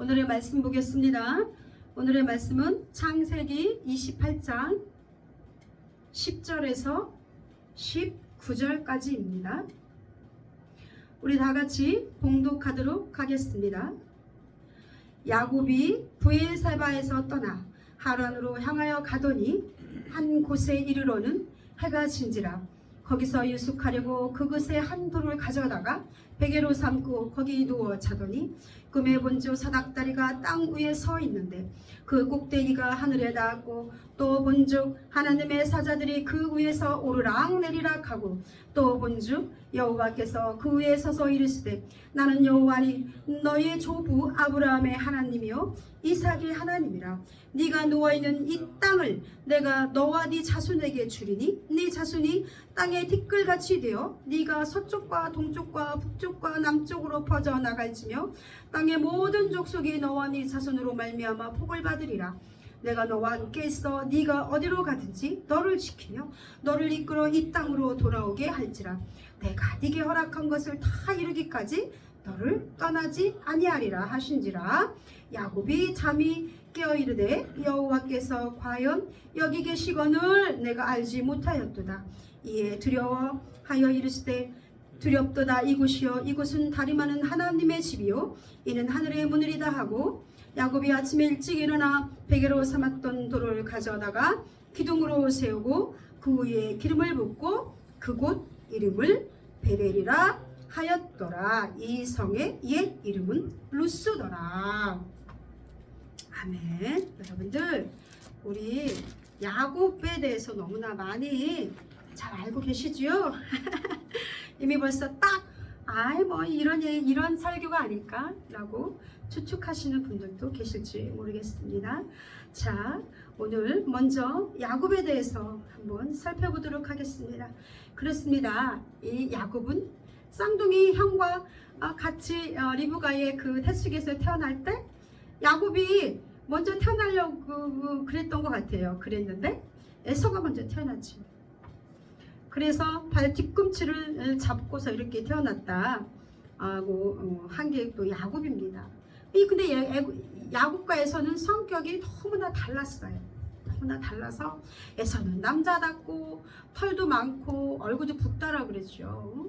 오늘의 말씀 보겠습니다. 오늘의 말씀은 창세기 28장 10절에서 19절까지입니다. 우리 다 같이 봉독하도록 하겠습니다. 야곱이 브엘세바에서 떠나 하란으로 향하여 가더니 한 곳에 이르러는 해가 진지라. 거기서 유숙하려고 그곳에 한 돌을 가져다가 베개로 삼고 거기 누워 자더니 꿈에 본즉 사닥다리가 땅 위에 서 있는데 그 꼭대기가 하늘에 닿았고 또 본즉 하나님의 사자들이 그 위에서 오르락 내리락 하고 또 본즉 여호와께서 그 위에 서서 이르시되 나는 여호와니 너의 조부 아브라함의 하나님이요 이삭의 하나님이라. 네가 누워있는 이 땅을 내가 너와 네 자손에게 주리니 네 자손이 땅의 티끌같이 되어 네가 서쪽과 동쪽과 북쪽과 남쪽으로 퍼져나갈지며 땅의 모든 족속이 너와 네 자손으로 말미암아 복을 받으리라. 내가 너와 함께 있어 네가 어디로 가든지 너를 지키며 너를 이끌어 이 땅으로 돌아오게 할지라. 내가 네게 허락한 것을 다 이루기까지 너를 떠나지 아니하리라 하신지라. 야곱이 잠이 깨어 이르되 여호와께서 과연 여기 계시거늘 내가 알지 못하였도다. 이에 두려워하여 이르시되 두렵도다. 이곳이여 이곳은 다리 많은 하나님의 집이요 이는 하늘의 문이리다 하고 야곱이 아침에 일찍 일어나 베개로 삼았던 돌을 가져다가 기둥으로 세우고 그 위에 기름을 붓고 그곳 이름을 베델이라 하였더라. 이 성의 옛 이름은 루스더라. 아멘. 여러분들 우리 야곱에 대해서 너무나 많이 잘 알고 계시지요? 이미 벌써 딱 뭐 이런 설교가 아닐까 라고 추측하시는 분들도 계실지 모르겠습니다. 자, 오늘 먼저 야곱에 대해서 한번 살펴보도록 하겠습니다. 그렇습니다. 이 야곱은 쌍둥이 형과 같이 리브가의 그 태숙에서 태어날 때 야곱이 먼저 태어나려고 그랬던 것 같아요. 그랬는데 에서가 먼저 태어났죠. 그래서 발 뒤꿈치를 잡고서 이렇게 태어났다 하고 한 게 또 야곱입니다. 근데 야곱과 에서는 성격이 너무나 달랐어요. 너무나 달라서 에서는 남자답고 털도 많고 얼굴도 붓다라고 그랬죠.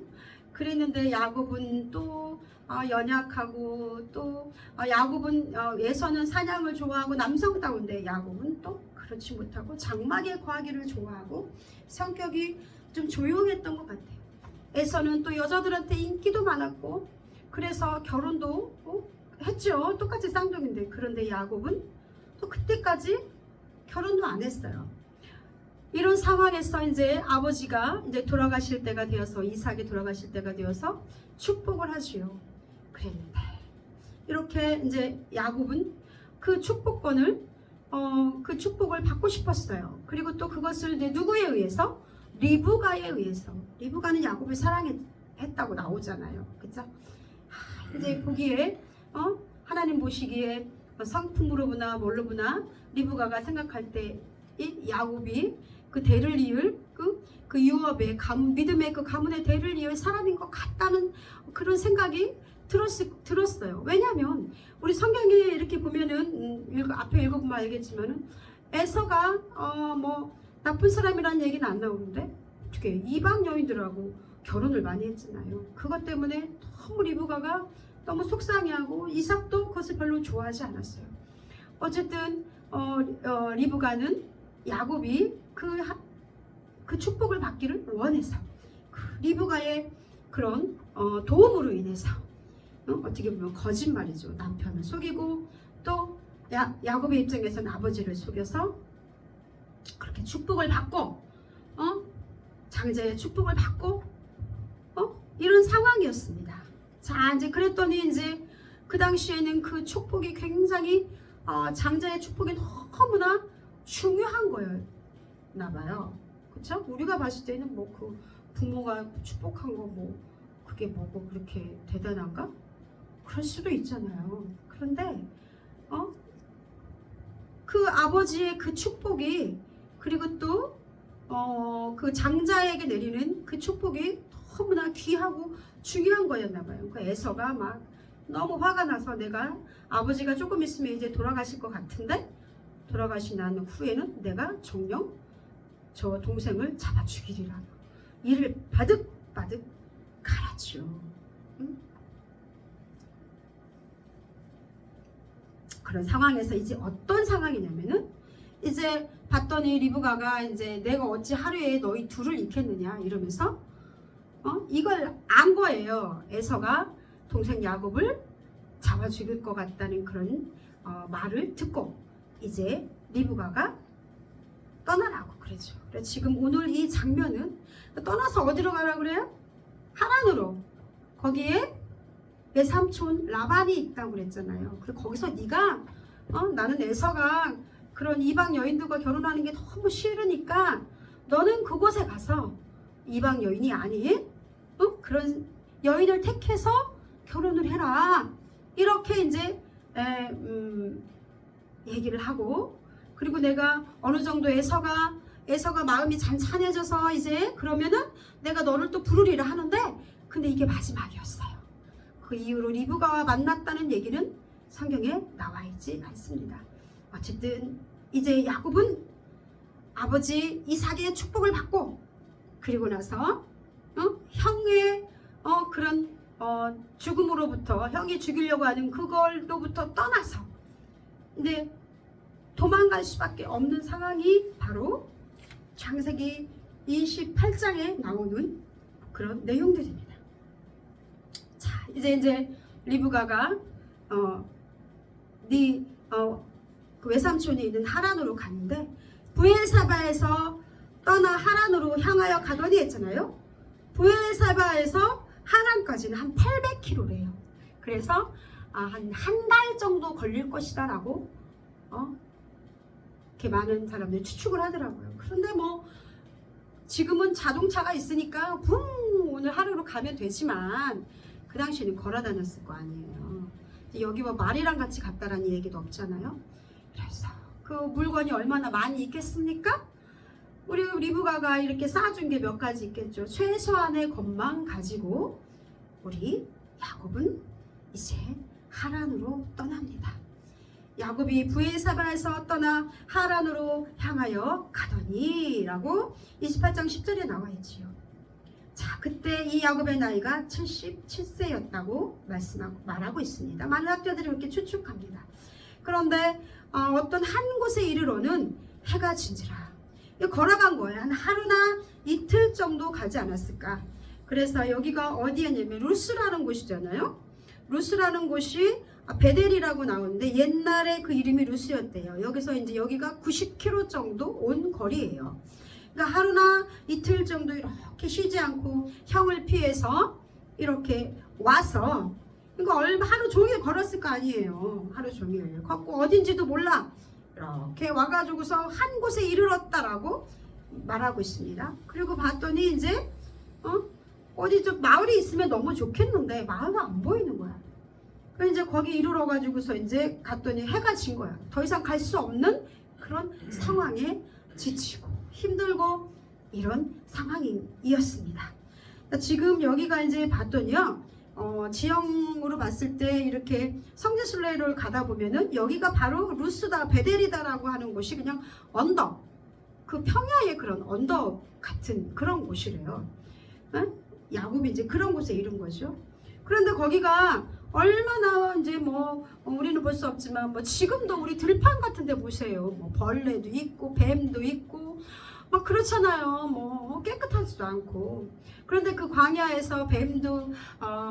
그랬는데 야곱은 또 연약하고 또 야곱은 에서는 사냥을 좋아하고 남성다운데 야곱은 또 그렇지 못하고 장막에 거하기를 좋아하고 성격이 좀 조용했던 것 같아요. 에서는 또 여자들한테 인기도 많았고 그래서 결혼도 했죠. 똑같이 쌍둥이인데. 그런데 야곱은 또 그때까지 결혼도 안 했어요. 이런 상황에서 이제 아버지가 이제 돌아가실 때가 되어서 이삭이 돌아가실 때가 되어서 축복을 하지요. 그랬는데 이렇게 이제 야곱은 그 축복권을 그 축복을 받고 싶었어요. 그리고 또 그것을 이제 누구에 의해서? 리브가에 의해서. 리브가는 야곱을 사랑했다고 나오잖아요. 그죠? 이제 거기에 하나님 보시기에 성품으로 보나 뭘로 보나 리브가가 생각할 때 이 야곱이 그 대를 이을 그 유업의 믿음의 그 가문의 대를 이을 사람인 것 같다는 그런 생각이 들었어요. 왜냐하면 우리 성경에 이렇게 보면은 앞에 읽어보면 알겠지만은 에서가 뭐 나쁜 사람이라는 얘기는 안 나오는데 어떻게 이방 여인들하고 결혼을 많이 했잖아요. 그것 때문에 너무 리브가가 너무 속상해하고 이삭도 그것을 별로 좋아하지 않았어요. 어쨌든 리브가는 야곱이 그 축복을 받기를 원해서 리브가의 그런 도움으로 인해서 어떻게 보면 거짓말이죠. 남편을 속이고 또 야곱의 입장에서는 아버지를 속여서 그렇게 축복을 받고 장자의 축복을 받고 이런 상황이었습니다. 자, 이제 그랬더니 이제 그 당시에는 그 축복이 굉장히 장자의 축복이 너무나 중요한 거였나 봐요. 그쵸? 우리가 봤을 때는 뭐 그 부모가 축복한 거 뭐 그게 뭐고 그렇게 대단한가? 그럴 수도 있잖아요. 그런데 그 아버지의 그 축복이 그리고 또 그 장자에게 내리는 그 축복이 너무나 귀하고 중요한 거였나 봐요. 그 에서가 막 너무 화가 나서 내가 아버지가 조금 있으면 이제 돌아가실 것 같은데 돌아가신 난 후에는 내가 정녕 저 동생을 잡아 죽이리라. 이를 바득바득 갈았지요. 응? 그런 상황에서 이제 어떤 상황이냐면은 이제 봤더니 리브가가 이제 내가 어찌 하루에 너희 둘을 잃겠느냐 이러면서 이걸 안 거예요. 에서가 동생 야곱을 잡아 죽일 것 같다는 그런 말을 듣고 이제 리브가가 떠나라고 그러죠. 그래서 지금 오늘 이 장면은 떠나서 어디로 가라 그래요? 하란으로. 거기에 내 삼촌 라반이 있다고 그랬잖아요. 그리고 거기서 네가 나는 에서가 그런 이방 여인들과 결혼하는 게 너무 싫으니까 너는 그곳에 가서 이방 여인이 아닌 그런 여인을 택해서 결혼을 해라. 이렇게 이제 얘기를 하고, 그리고 내가 어느 정도 에서가 마음이 잔잔해져서 이제 그러면은 내가 너를 또 부르리라 하는데, 근데 이게 마지막이었어요. 그 이후로 리브가와 만났다는 얘기는 성경에 나와 있지 않습니다. 어쨌든 이제 야곱은 아버지 이삭의 축복을 받고, 그리고 나서 형의 그런 죽음으로부터, 형이 죽이려고 하는 그걸로부터 떠나서 근데 도망갈 수밖에 없는 상황이 바로 창세기 28장에 나오는 그런 내용들입니다. 자, 이제 리브가가 그 외삼촌이 있는 하란으로 가는데, 브엘사바에서 떠나 하란으로 향하여 가더니 했잖아요. 브엘사바에서 하란까지는 한 800km래요. 그래서 한 달 정도 걸릴 것이다 라고 이렇게 많은 사람들이 추측을 하더라고요. 그런데 뭐 지금은 자동차가 있으니까 붕 오늘 하루로 가면 되지만 그 당시에는 걸어 다녔을 거 아니에요. 여기 뭐 말이랑 같이 갔다라는 얘기도 없잖아요. 그래서 그 물건이 얼마나 많이 있겠습니까? 우리 리브가가 이렇게 쌓아준 게 몇 가지 있겠죠. 최소한의 것만 가지고 우리 야곱은 이제 하란으로 떠납니다. 야곱이 브엘사바에서 떠나 하란으로 향하여 가더니 라고 28장 10절에 나와 있지요. 자, 그때 이 야곱의 나이가 77세였다고 말하고 있습니다. 많은 학자들이 그렇게 추측합니다. 그런데 어떤 한 곳에 이르러는 해가 진지라 걸어간 거예요. 한 하루나 이틀 정도 가지 않았을까. 그래서 여기가 어디였냐면 루스라는 곳이잖아요. 루스라는 곳이 베델이라고 나오는데 옛날에 그 이름이 루스였대요. 여기서 이제 여기가 90km 정도 온 거리예요. 그러니까 하루나 이틀 정도 이렇게 쉬지 않고 형을 피해서 이렇게 와서, 그러니까 하루 종일 걸었을 거 아니에요. 하루 종일 걷고 어딘지도 몰라. 이렇게 와가지고서 한 곳에 이르렀다라고 말하고 있습니다. 그리고 봤더니 이제 어디 좀 마을이 있으면 너무 좋겠는데 마을이 안 보이는 거야. 그래서 이제 거기 이르러가지고서 이제 갔더니 해가 진 거야. 더 이상 갈 수 없는 그런 상황에 지치고 힘들고 이런 상황이었습니다. 지금 여기가 이제 봤더니요. 지형으로 봤을 때 이렇게 성지순례를 가다 보면은 여기가 바로 루스다 베델이다라고 하는 곳이 그냥 언덕, 그 평야의 그런 언덕 같은 그런 곳이래요. 야곱이 이제 그런 곳에 이른 거죠. 그런데 거기가 얼마나 이제 뭐 우리는 볼 수 없지만 뭐 지금도 우리 들판 같은 데 보세요. 뭐 벌레도 있고 뱀도 있고 막 그렇잖아요. 뭐 깨끗하지도 않고. 그런데 그 광야에서 뱀도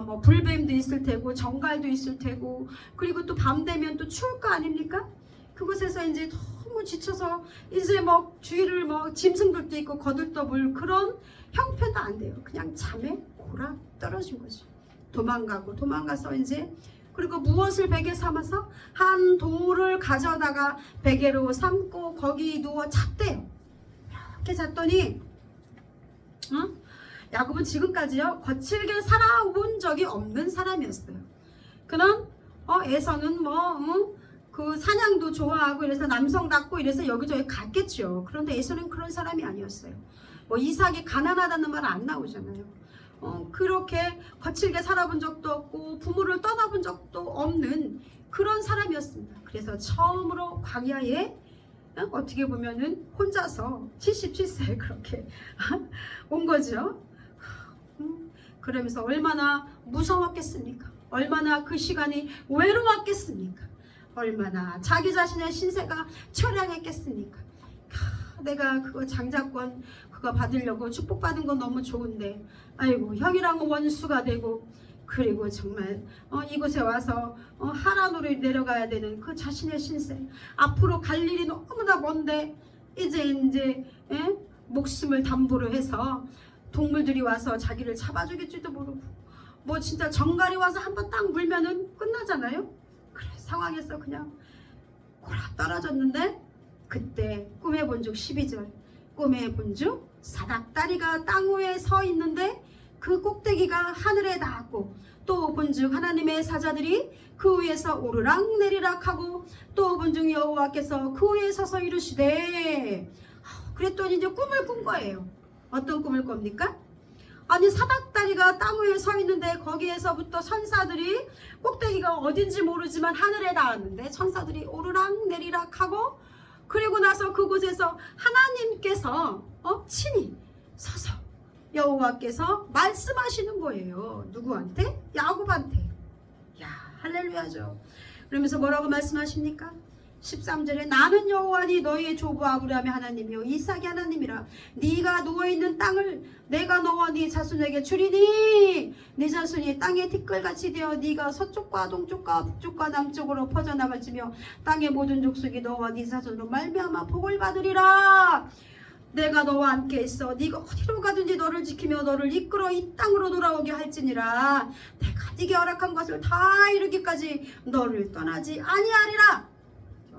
뭐 불뱀도 있을 테고 정갈도 있을 테고, 그리고 또 밤 되면 또 추울 거 아닙니까? 그곳에서 이제 너무 지쳐서 이제 뭐 주위를 뭐 짐승들도 있고 거들떠볼 그런 형편도 안 돼요. 그냥 잠에 골아 떨어진 거죠. 도망가서 이제, 그리고 무엇을 베개 삼아서 한 돌을 가져다가 베개로 삼고 거기 누워 잤대요. 이렇게 잤더니 야곱은 지금까지요 거칠게 살아온 적이 없는 사람이었어요. 그는 에서는 그 사냥도 좋아하고 이래서 남성답고 이래서 여기저기 갔겠죠. 그런데 에서는 그런 사람이 아니었어요. 뭐 이삭이 가난하다는 말 안 나오잖아요. 그렇게 거칠게 살아본 적도 없고 부모를 떠나본 적도 없는 그런 사람이었습니다. 그래서 처음으로 광야에 어떻게 보면은 혼자서 77세에 그렇게 온 거죠. 그러면서 얼마나 무서웠겠습니까? 얼마나 그 시간이 외로웠겠습니까? 얼마나 자기 자신의 신세가 처량했겠습니까? 내가 그거 장자권 그거 받으려고 축복받은 건 너무 좋은데 아이고 형이랑 원수가 되고 그리고 정말 이곳에 와서 하란으로 내려가야 되는 그 자신의 신세, 앞으로 갈 일이 너무나 먼데 이제 목숨을 담보로 해서 동물들이 와서 자기를 잡아주겠지도 모르고 뭐 진짜 정갈이 와서 한번 딱 물면은 끝나잖아요. 그런 상황에서 그냥 고라 떨어졌는데 그때 꿈에 본즉 12절 꿈에 본즉 사닥다리가 땅 위에 서 있는데 그 꼭대기가 하늘에 닿았고 또 본즉 하나님의 사자들이 그 위에서 오르락 내리락 하고 또 본즉 여호와께서 그 위에 서서 이르시되 그랬더니 이제 꿈을 꾼 거예요. 어떤 꿈을 꿉니까? 아니 사닥다리가 땅 위에 서 있는데 거기에서부터 천사들이 꼭대기가 어딘지 모르지만 하늘에 닿았는데 천사들이 오르락 내리락 하고 그리고 나서 그곳에서 하나님께서 친히 서서 여호와께서 말씀하시는 거예요. 누구한테? 야곱한테. 야 할렐루야죠. 그러면서 뭐라고 말씀하십니까? 13절에 나는 여호와니 너희의 조부 아브라함의 하나님이요 이삭의 하나님이라. 네가 누워있는 땅을 내가 너와 네 자손에게 주리니 네 자손이 땅의 티끌같이 되어 네가 서쪽과 동쪽과 북쪽과 남쪽으로 퍼져나갈지며 땅의 모든 족속이 너와 네 자손으로 말미암아 복을 받으리라. 내가 너와 함께 있어 네가 어디로 가든지 너를 지키며 너를 이끌어 이 땅으로 돌아오게 할지니라. 내가 네게 허락한 것을 다 이루기까지 너를 떠나지 아니하리라.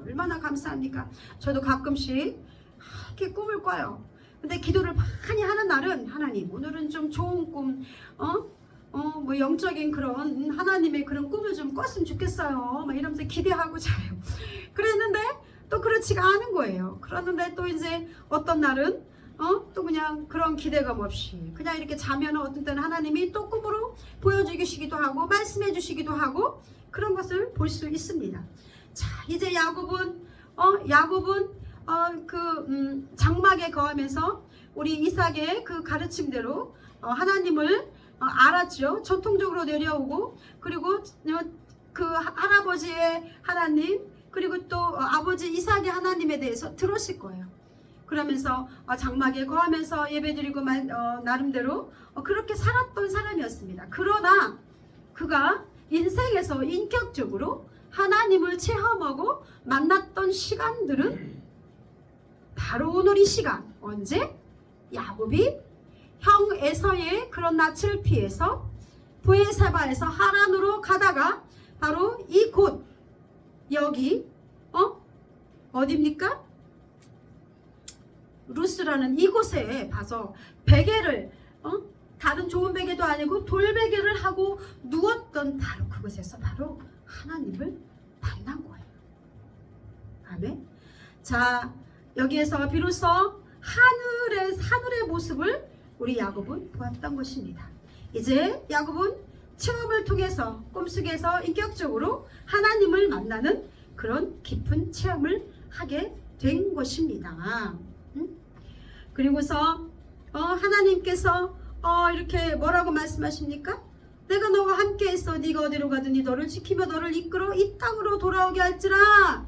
얼마나 감사합니까? 저도 가끔씩 이렇게 꿈을 꿔요. 근데 기도를 많이 하는 날은 하나님 오늘은 좀 좋은 꿈 뭐 영적인 그런 하나님의 그런 꿈을 좀 꿨으면 좋겠어요 막 이러면서 기대하고 자요. 그랬는데 또 그렇지가 않은 거예요. 그러는데 또 이제 어떤 날은 또 그냥 그런 기대감 없이 그냥 이렇게 자면 어떤 때는 하나님이 또 꿈으로 보여주시기도 하고 말씀해 주시기도 하고 그런 것을 볼 수 있습니다. 자 이제 야곱은 장막에 거하면서 우리 이삭의 그 가르침대로 하나님을 알았죠. 전통적으로 내려오고 그리고 그 할아버지의 하나님 그리고 또 아버지 이삭의 하나님에 대해서 들었을 거예요. 그러면서 장막에 거하면서 예배드리고 나름대로 그렇게 살았던 사람이었습니다. 그러나 그가 인생에서 인격적으로 하나님을 체험하고 만났던 시간들은 바로 오늘 이 시간. 언제? 야곱이 형 에서의 그런 낯을 피해서 브에세바에서 하란으로 가다가 바로 이곳 여기 어디입니까? 루스라는 이곳에 가서 베개를 다른 좋은 베개도 아니고 돌베개를 하고 누웠던 바로 그곳에서 바로 하나님을 만난 거예요. 아멘. 자 여기에서 비로소 하늘의 모습을 우리 야곱은 보았던 것입니다. 이제 야곱은 체험을 통해서 꿈속에서 인격적으로 하나님을 만나는 그런 깊은 체험을 하게 된 것입니다. 그리고서 하나님께서 이렇게 뭐라고 말씀하십니까? 내가 너와 함께 있어 네가 어디로 가든지 너를 지키며 너를 이끌어 이 땅으로 돌아오게 할지라.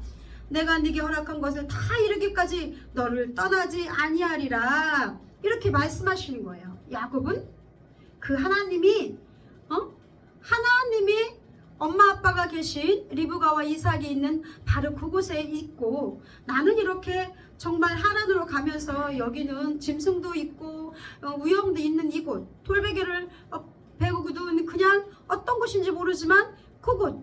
내가 네게 허락한 것을 다 이루기까지 너를 떠나지 아니하리라. 이렇게 말씀하시는 거예요. 야곱은 그 하나님이 엄마 아빠가 계신 리브가와 이삭이 있는 바로 그곳에 있고 나는 이렇게 정말 하란으로 가면서 여기는 짐승도 있고 위험도 있는 이곳 돌베개를 배우고도 그냥 어떤 곳인지 모르지만 그곳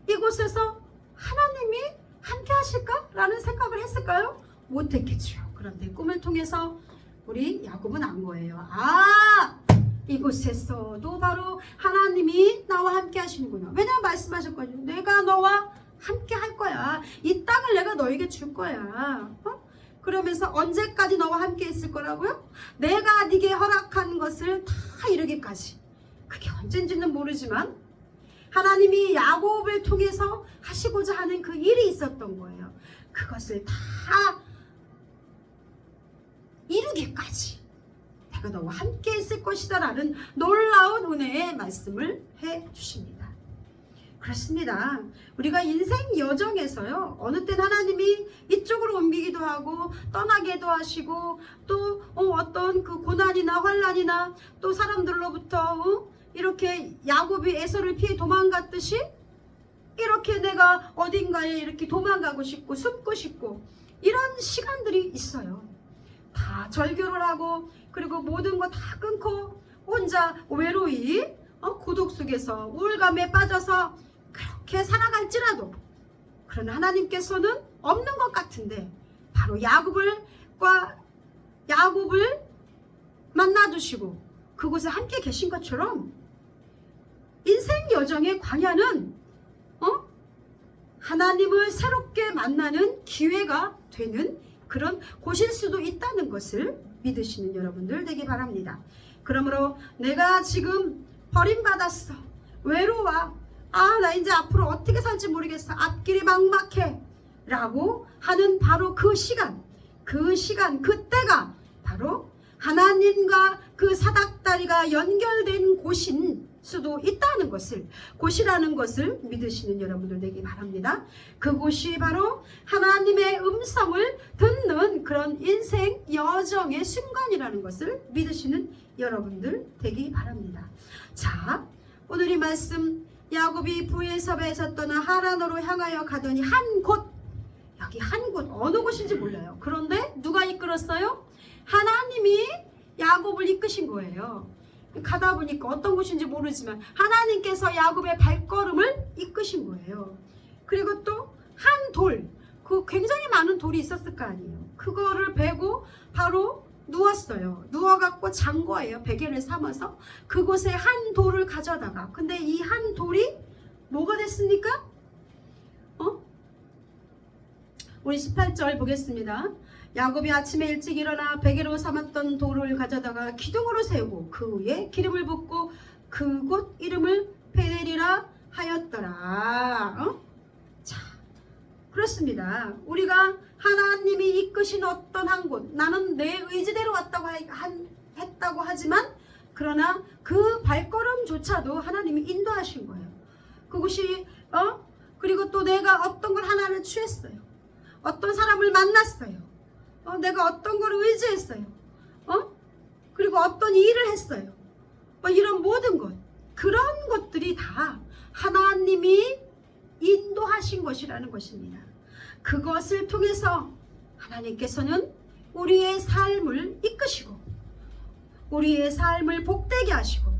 이곳에서 하나님이 함께 하실까? 라는 생각을 했을까요? 못했겠죠. 그런데 꿈을 통해서 우리 야곱은 안 거예요. 이곳에서도 바로 하나님이 나와 함께 하시는구나. 왜냐하면 말씀하셨거든요. 내가 너와 함께 할 거야. 이 땅을 내가 너에게 줄 거야. 그러면서 언제까지 너와 함께 있을 거라고요? 내가 네게 허락한 것을 다 이루기까지. 그게 언젠지는 모르지만 하나님이 야곱을 통해서 하시고자 하는 그 일이 있었던 거예요. 그것을 다 이루기까지 내가 너와 함께 있을 것이다 라는 놀라운 은혜의 말씀을 해주십니다. 그렇습니다. 우리가 인생 여정에서요, 어느 땐 하나님이 이쪽으로 옮기기도 하고 떠나게도 하시고 또 어떤 그 고난이나 환난이나 또 사람들로부터 이렇게 야곱이 에서를 피해 도망갔듯이 이렇게 내가 어딘가에 이렇게 도망가고 싶고 숨고 싶고 이런 시간들이 있어요. 다 절교를 하고 그리고 모든 거 다 끊고 혼자 외로이 고독 속에서 우울감에 빠져서 그렇게 살아갈지라도, 그러나 하나님께서는 없는 것 같은데 바로 야곱을 만나주시고 그곳에 함께 계신 것처럼 인생 여정의 광야는 하나님을 새롭게 만나는 기회가 되는 그런 곳일 수도 있다는 것을 믿으시는 여러분들 되기 바랍니다. 그러므로 내가 지금 버림받았어, 외로워, 나 이제 앞으로 어떻게 살지 모르겠어, 앞길이 막막해 라고 하는 바로 그 시간, 그때가 바로 하나님과 그 사닥다리가 연결된 곳인 수도 있다는 것을, 곳이라는 것을 믿으시는 여러분들 되기 바랍니다. 그곳이 바로 하나님의 음성을 듣는 그런 인생 여정의 순간이라는 것을 믿으시는 여러분들 되기 바랍니다. 자, 오늘 이 말씀, 야곱이 부엘세바에서 떠나 하란으로 향하여 가더니 한 곳, 여기 한 곳, 어느 곳인지 몰라요. 그런데 누가 이끌었어요? 하나님이 야곱을 이끄신 거예요. 가다 보니까 어떤 곳인지 모르지만 하나님께서 야곱의 발걸음을 이끄신 거예요. 그리고 또 한 돌, 그 굉장히 많은 돌이 있었을 거 아니에요. 그거를 베고 바로 누웠어요. 누워갖고 잔 거예요. 베개를 삼아서 그곳에 한 돌을 가져다가. 근데 이 한 돌이 뭐가 됐습니까? 우리 18절 보겠습니다. 야곱이 아침에 일찍 일어나 베개로 삼았던 돌을 가져다가 기둥으로 세우고 그 위에 기름을 붓고 그곳 이름을 베델이라 하였더라. 자, 그렇습니다. 우리가 하나님이 이끄신 어떤 한 곳, 나는 내 의지대로 왔다고 했다고 하지만 그러나 그 발걸음조차도 하나님이 인도하신 거예요. 그곳이 그리고 또 내가 어떤 걸 하나를 취했어요. 어떤 사람을 만났어요. 내가 어떤 걸 의지했어요. 그리고 어떤 일을 했어요. 이런 모든 것, 그런 것들이 다 하나님이 인도하신 것이라는 것입니다. 그것을 통해서 하나님께서는 우리의 삶을 이끄시고 우리의 삶을 복되게 하시고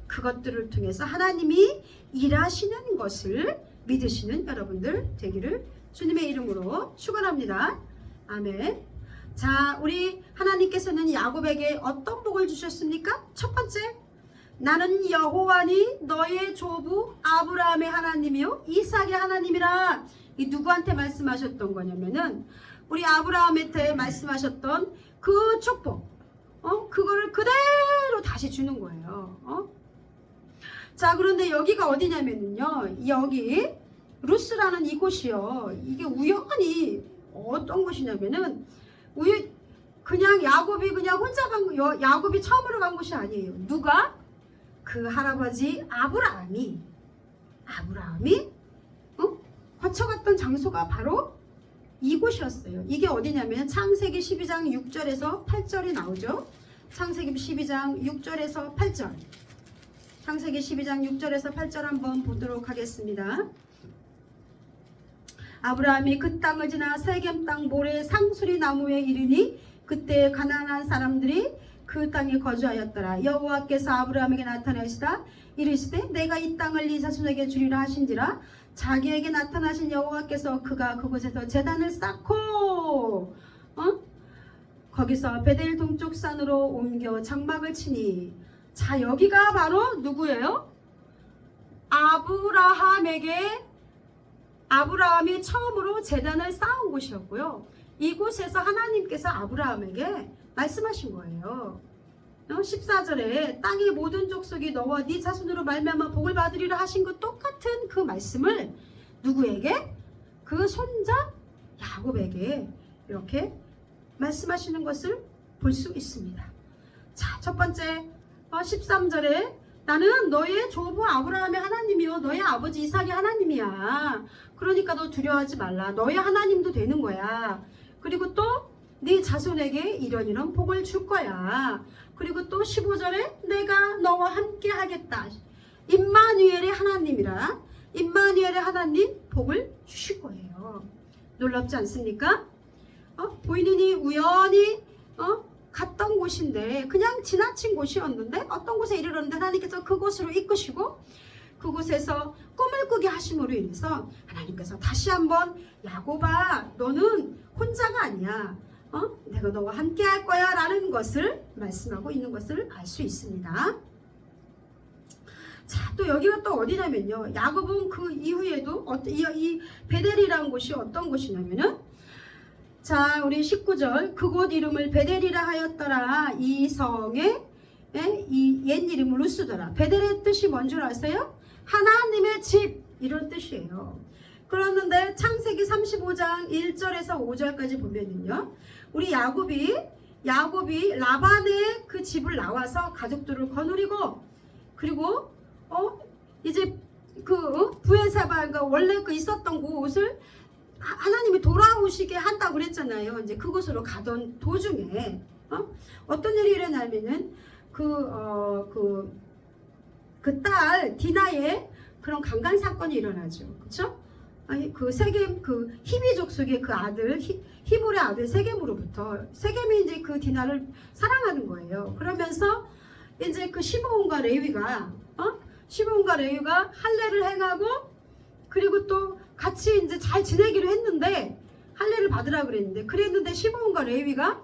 그것들을 통해서 하나님이 일하시는 것을 믿으시는 여러분들 되기를 주님의 이름으로 축원합니다. 아멘. 자, 우리 하나님께서는 야곱에게 어떤 복을 주셨습니까? 첫 번째, 나는 여호와니 너의 조부 아브라함의 하나님이요 이삭의 하나님이라. 이 누구한테 말씀하셨던 거냐면은 우리 아브라함한테 말씀하셨던 그 축복, 그거를 그대로 다시 주는 거예요. 자, 그런데 여기가 어디냐면요, 여기 루스라는 이곳이요, 이게 우연히 어떤 곳이냐면은 그냥 야곱이 그냥 혼자 야곱이 처음으로 간 곳이 아니에요. 누가? 그 할아버지 아브라함이 거쳐갔던 장소가 바로 이곳이었어요. 이게 어디냐면 창세기 12장 6절에서 8절이 나오죠. 창세기 12장 6절에서 8절. 창세기 12장 6절에서 8절 한번 보도록 하겠습니다. 아브라함이 그 땅을 지나 세겜 땅 모래 상수리 나무에 이르니 그때 가나안 사람들이 그 땅에 거주하였더라. 여호와께서 아브라함에게 나타나시다 이르시되 내가 이 땅을 네 자손에게 주리라 하신지라. 자기에게 나타나신 여호와께서 그가 그곳에서 제단을 쌓고 거기서 베델 동쪽 산으로 옮겨 장막을 치니. 자, 여기가 바로 누구예요? 아브라함이 처음으로 제단을 쌓은 곳이었고요. 이곳에서 하나님께서 아브라함에게 말씀하신 거예요. 14절에 땅의 모든 족속이 너와 네 자손으로 말미암아 복을 받으리라 하신 그 똑같은 그 말씀을 누구에게? 그 손자 야곱에게 이렇게 말씀하시는 것을 볼 수 있습니다. 자, 첫 번째 13절에 나는 너의 조부 아브라함의 하나님이요 너의 아버지 이삭의 하나님이야. 그러니까 너 두려워하지 말라. 너의 하나님도 되는 거야. 그리고 또 네 자손에게 이런 복을 줄 거야. 그리고 또 15절에 내가 너와 함께 하겠다. 임마누엘의 하나님이라. 임마누엘의 하나님 복을 주실 거예요. 놀랍지 않습니까? 보이니 우연히 갔던 곳인데 그냥 지나친 곳이었는데 어떤 곳에 이르렀는데 하나님께서 그곳으로 이끄시고 그곳에서 꿈을 꾸게 하심으로 인해서 하나님께서 다시 한번 야곱아 너는 혼자가 아니야. 내가 너와 함께 할 거야 라는 것을 말씀하고 있는 것을 알 수 있습니다. 자, 또 여기가 또 어디냐면요. 야곱은 그 이후에도 이 베델이라는 곳이 어떤 곳이냐면은 자, 우리 19절 그곳 이름을 베델이라 하였더라. 이 성에 이 옛 이름을 루스더라. 베델의 뜻이 뭔 줄 아세요? 하나님의 집 이런 뜻이에요. 그런데 창세기 35장 1절에서 5절까지 보면은요. 우리 야곱이 라반의 그 집을 나와서 가족들을 거느리고 그리고 이제 그 부엘세바가 원래 그 있었던 곳을 하나님이 돌아오시게 한다고 그랬잖아요. 이제 그곳으로 가던 도중에 어떤 일이 일어나면은 그 딸 디나의 그런 강간 사건이 일어나죠. 그렇죠? 아니 그 세겜 그 히비족 속의 그 아들 히볼의 아들 세겜으로부터 세겜이 이제 그 디나를 사랑하는 거예요. 그러면서 이제 그 시므온과 레위가 할례를 행하고 그리고 또 같이 이제 잘 지내기로 했는데 할례를 받으라 그랬는데 시므온과 레위가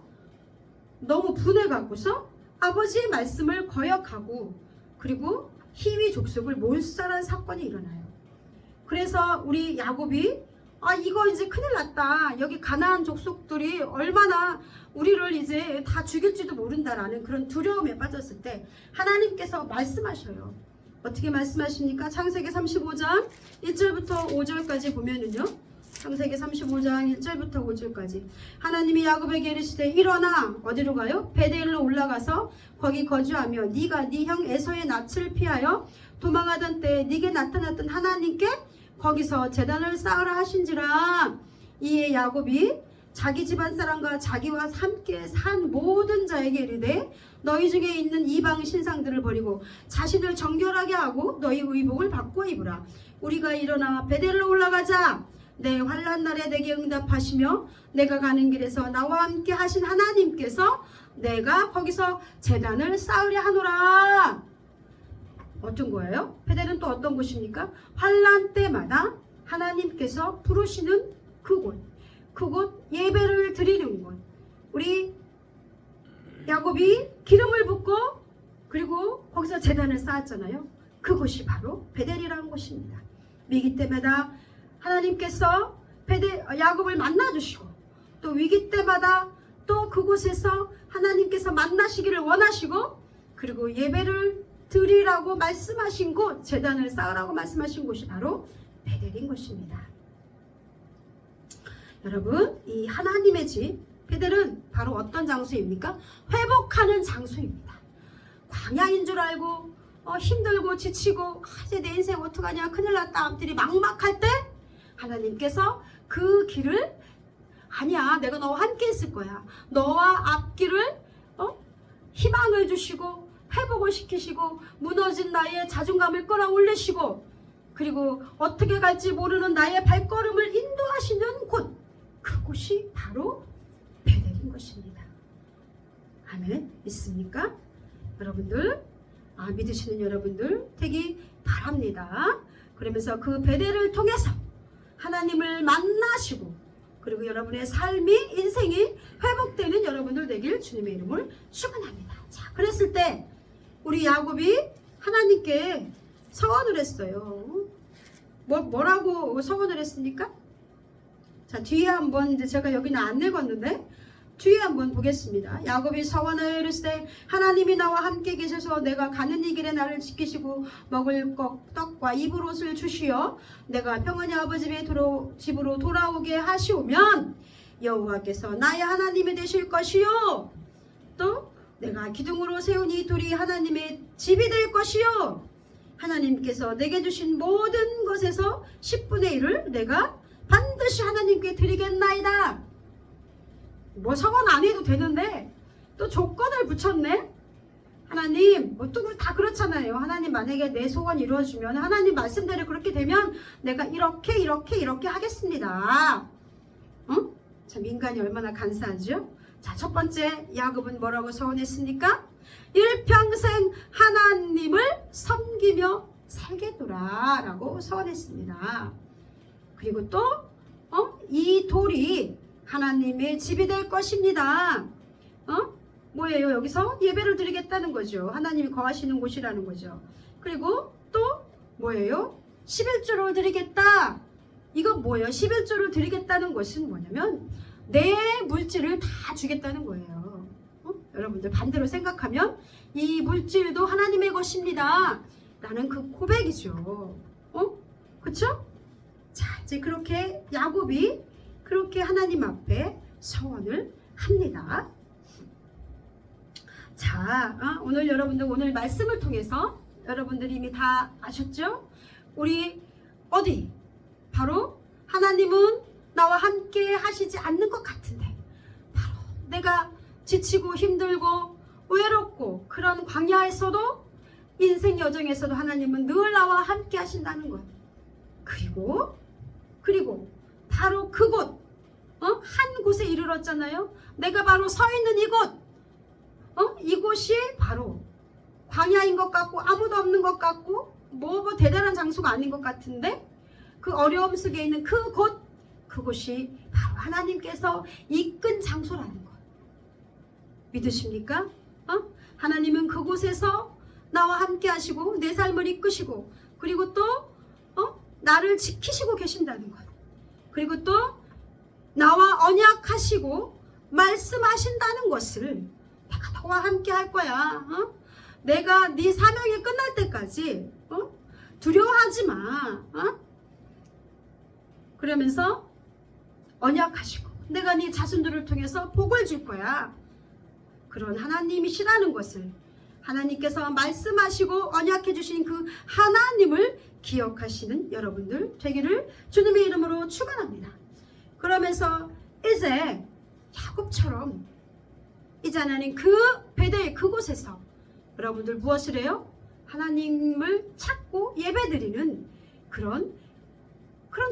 너무 분해갖고서 아버지의 말씀을 거역하고 그리고 히위 족속을 몰살한 사건이 일어나요. 그래서 우리 야곱이 이거 이제 큰일 났다. 여기 가나안 족속들이 얼마나 우리를 이제 다 죽일지도 모른다라는 그런 두려움에 빠졌을 때 하나님께서 말씀하셔요. 어떻게 말씀하십니까? 창세기 35장 1절부터 5절까지 보면은요. 창세기 35장 1절부터 5절까지 하나님이 야곱에게 이르시되 일어나 어디로 가요? 베델로 올라가서 거기 거주하며 네가 네 형 에서의 낯을 피하여 도망하던 때에 네게 나타났던 하나님께 거기서 제단을 쌓으라 하신지라. 이에 야곱이 자기 집안 사람과 자기와 함께 산 모든 자에게 이르되 너희 중에 있는 이방 신상들을 버리고 자신을 정결하게 하고 너희 의복을 바꿔 입으라. 우리가 일어나 베델로 올라가자. 내 환난 날에 내게 응답하시며 내가 가는 길에서 나와 함께 하신 하나님께서 내가 거기서 제단을 쌓으려 하노라. 어떤 거예요? 베델은 또 어떤 곳입니까? 환난 때마다 하나님께서 부르시는 그곳 예배를 드리는 곳. 우리 야곱이 기름을 붓고 그리고 거기서 제단을 쌓았잖아요. 그곳이 바로 베델이라는 곳입니다. 위기 때마다 하나님께서 야곱을 만나주시고 또 위기 때마다 또 그곳에서 하나님께서 만나시기를 원하시고 그리고 예배를 드리라고 말씀하신 곳, 제단을 쌓으라고 말씀하신 곳이 바로 베델인 것입니다. 여러분, 이 하나님의 집 베델은 바로 어떤 장소입니까? 회복하는 장소입니다. 광야인 줄 알고 힘들고 지치고 이제 내 인생 어떡하냐 큰일 났다 앞들이 막막할 때 하나님께서 그 길을 아니야 내가 너와 함께 있을 거야. 너와 앞길을 희망을 주시고 회복을 시키시고 무너진 나의 자존감을 끌어올리시고 그리고 어떻게 갈지 모르는 나의 발걸음을 인도하시는 곳 그곳이 바로 베델인 것입니다. 아멘. 믿습니까? 여러분들 믿으시는 여러분들 되기 바랍니다. 그러면서 그 베델을 통해서 하나님을 만나시고 그리고 여러분의 삶이 인생이 회복되는 여러분들 되길 주님의 이름을 축원합니다. 자, 그랬을 때 우리 야곱이 하나님께 서원을 했어요. 뭐라고 서원을 했습니까? 자, 뒤에 한번 이제 제가 여기는 안 읽었는데 뒤에 한번 보겠습니다. 야곱이 서원하여 이르시되 하나님이 나와 함께 계셔서 내가 가는 이 길에 나를 지키시고 먹을 떡과 입을 옷을 주시어 내가 평안히 아버지 집으로 돌아오게 하시오면 여호와께서 나의 하나님이 되실 것이요 또 내가 기둥으로 세운 이 돌이 하나님의 집이 될 것이요 하나님께서 내게 주신 모든 것에서 10분의 1을 내가 반드시 하나님께 드리겠나이다. 뭐 서원 안 해도 되는데 또 조건을 붙였네. 하나님 또 다 그렇잖아요. 하나님 만약에 내 소원 이루어주면 하나님 말씀대로 그렇게 되면 내가 이렇게 하겠습니다. 응? 참 인간이 얼마나 간사하죠. 자, 첫 번째 야곱은 뭐라고 서원했습니까? 일평생 하나님을 섬기며 살겠노라 라고 서원했습니다. 그리고 또 이 돌이 하나님의 집이 될 것입니다. 뭐예요? 여기서 예배를 드리겠다는 거죠. 하나님이 거하시는 곳이라는 거죠. 그리고 또 뭐예요? 11조를 드리겠다. 이거 뭐예요? 11조를 드리겠다는 것은 뭐냐면 내 물질을 다 주겠다는 거예요. 여러분들 반대로 생각하면 이 물질도 하나님의 것입니다. 라는 그 고백이죠. 그쵸? 자, 이제 그렇게 야곱이 그렇게 하나님 앞에 서원을 합니다. 자, 오늘 여러분들 오늘 말씀을 통해서 여러분들이 이미 다 아셨죠? 우리 어디? 바로 하나님은 나와 함께 하시지 않는 것 같은데 바로 내가 지치고 힘들고 외롭고 그런 광야에서도 인생 여정에서도 하나님은 늘 나와 함께 하신다는 것. 그리고 바로 그곳 한 곳에 이르렀잖아요. 내가 바로 서 있는 이곳 이곳이 바로 광야인 것 같고 아무도 없는 것 같고 뭐 대단한 장소가 아닌 것 같은데 그 어려움 속에 있는 그곳이 바로 하나님께서 이끈 장소라는 것 믿으십니까? 하나님은 그곳에서 나와 함께 하시고 내 삶을 이끄시고 그리고 또 나를 지키시고 계신다는 것 그리고 또 나와 언약하시고 말씀하신다는 것을 내가 너와 함께 할 거야. 내가 네 사명이 끝날 때까지 두려워하지 마. 그러면서 언약하시고 내가 네 자손들을 통해서 복을 줄 거야. 그런 하나님이시라는 것을 하나님께서 말씀하시고 언약해 주신 그 하나님을 기억하시는 여러분들 되기를 주님의 이름으로 축원합니다. 그러면서 이제 야곱처럼 이제 하나님 그 베델 그곳에서 여러분들 무엇을 해요? 하나님을 찾고 예배드리는 그런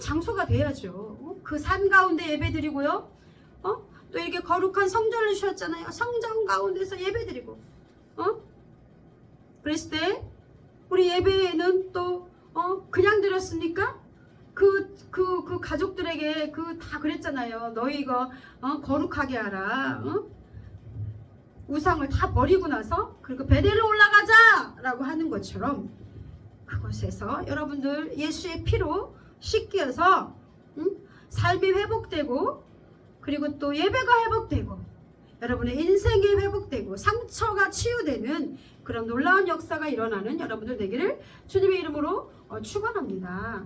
장소가 돼야죠. 그 산 가운데 예배드리고요. 또 이렇게 거룩한 성전을 주셨잖아요. 성전 가운데서 예배드리고 그랬을 때 우리 예배는 또 그냥 드렸습니까? 그 가족들에게 다 그랬잖아요. 너희가 거룩하게 하라. 우상을 다 버리고 나서 그리고 베델로 올라가자 라고 하는 것처럼 그곳에서 여러분들 예수의 피로 씻겨서 삶이 회복되고 그리고 또 예배가 회복되고 여러분의 인생이 회복되고 상처가 치유되는 그런 놀라운 역사가 일어나는 여러분들 되기를 주님의 이름으로 축원합니다.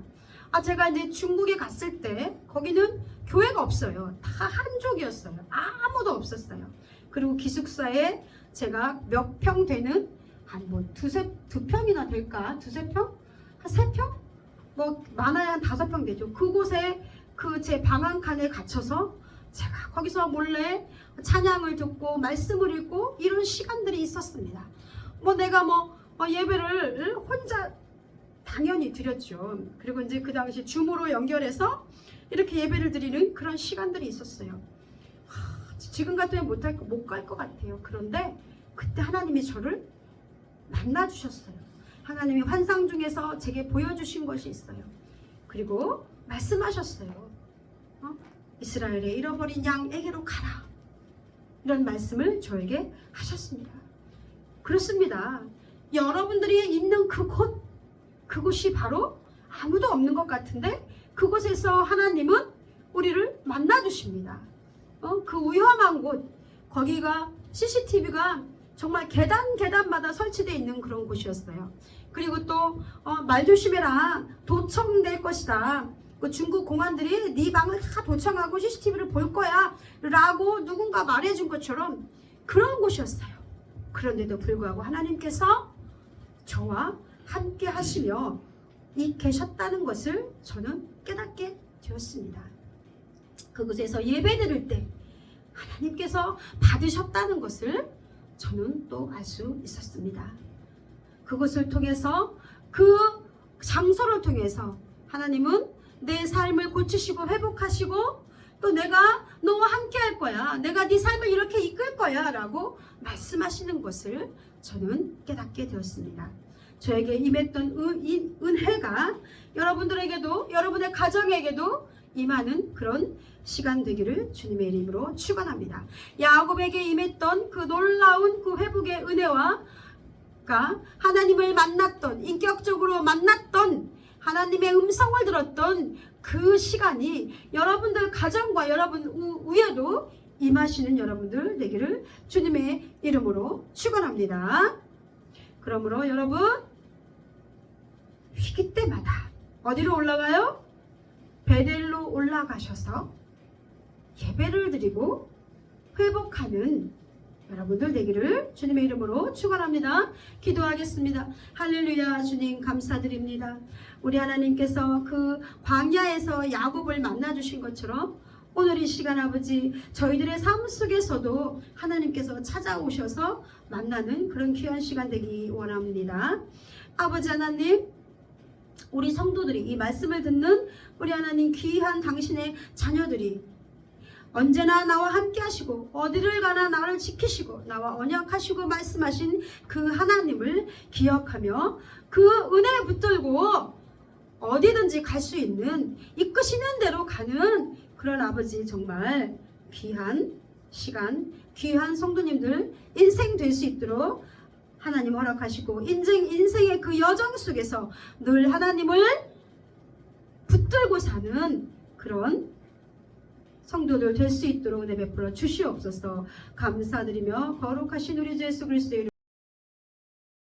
제가 이제 중국에 갔을 때 거기는 교회가 없어요. 다 한족이었어요. 아무도 없었어요. 그리고 기숙사에 제가 몇 평 되는 한 뭐 두 평이나 될까? 두세 평? 한 세 평? 뭐 많아야 한 5평 되죠. 그곳에 제 방 한 칸에 갇혀서 제가 거기서 몰래 찬양을 듣고 말씀을 읽고 이런 시간들이 있었습니다. 내가 예배를 혼자 당연히 드렸죠. 그리고 이제 그 당시 줌으로 연결해서 이렇게 예배를 드리는 그런 시간들이 있었어요. 지금 같으면 못 갈 것 같아요. 그런데 그때 하나님이 저를 만나주셨어요. 하나님이 환상 중에서 제게 보여주신 것이 있어요. 그리고 말씀하셨어요. 이스라엘의 잃어버린 양에게로 가라. 이런 말씀을 저에게 하셨습니다. 그렇습니다. 여러분들이 있는 그곳이 바로 아무도 없는 것 같은데 그곳에서 하나님은 우리를 주십니다. 그 위험한 곳, 거기가 CCTV가 정말 계단마다 설치되어 있는 그런 곳이었어요. 그리고 또 말 조심해라, 도청될 것이다. 그 중국 공안들이 네 방을 다 도청하고 CCTV를 볼 거야 라고 누군가 말해준 것처럼 그런 곳이었어요. 그런데도 불구하고 하나님께서 저와 함께 하시며 계셨다는 것을 저는 깨닫게 되었습니다. 그곳에서 예배 드릴 때 하나님께서 받으셨다는 것을 저는 또 알 수 있었습니다. 그것을 통해서, 그 장소를 통해서 하나님은 내 삶을 고치시고 회복하시고 또 내가 너와 함께 할 거야, 내가 네 삶을 이렇게 이끌 거야 라고 말씀하시는 것을 저는 깨닫게 되었습니다. 저에게 임했던 은혜가 여러분들에게도, 여러분의 가정에게도 임하는 그런 시간 되기를 주님의 이름으로 축원합니다. 야곱에게 임했던 그 놀라운 그 회복의 은혜와 하나님을 만났던, 인격적으로 만났던, 하나님의 음성을 들었던 그 시간이 여러분들 가정과 여러분 위에도 임하시는 여러분들 되기를 주님의 이름으로 축원합니다. 그러므로 여러분, 위기 때마다 어디로 올라가요? 베델로 올라가셔서 예배를 드리고 회복하는 여러분들 되기를 주님의 이름으로 축원합니다. 기도하겠습니다. 할렐루야. 주님 감사드립니다. 우리 하나님께서 그 광야에서 야곱을 만나주신 것처럼 오늘 이 시간 아버지, 저희들의 삶 속에서도 하나님께서 찾아오셔서 만나는 그런 귀한 시간 되기 원합니다. 아버지 하나님, 우리 성도들이, 이 말씀을 듣는 우리 하나님 귀한 당신의 자녀들이 언제나 나와 함께 하시고 어디를 가나 나를 지키시고 나와 언약하시고 말씀하신 그 하나님을 기억하며 그 은혜에 붙들고 어디든지 갈 수 있는, 이끄시는 대로 가는 그런 아버지, 정말 귀한 시간, 귀한 성도님들 인생 될 수 있도록 하나님 허락하시고 인생의 그 여정 속에서 늘 하나님을 붙들고 사는 그런 성도들 될 수 있도록 은혜 베풀어 주시옵소서. 감사드리며 거룩하신 우리 주 예수 그리스도의 이름으로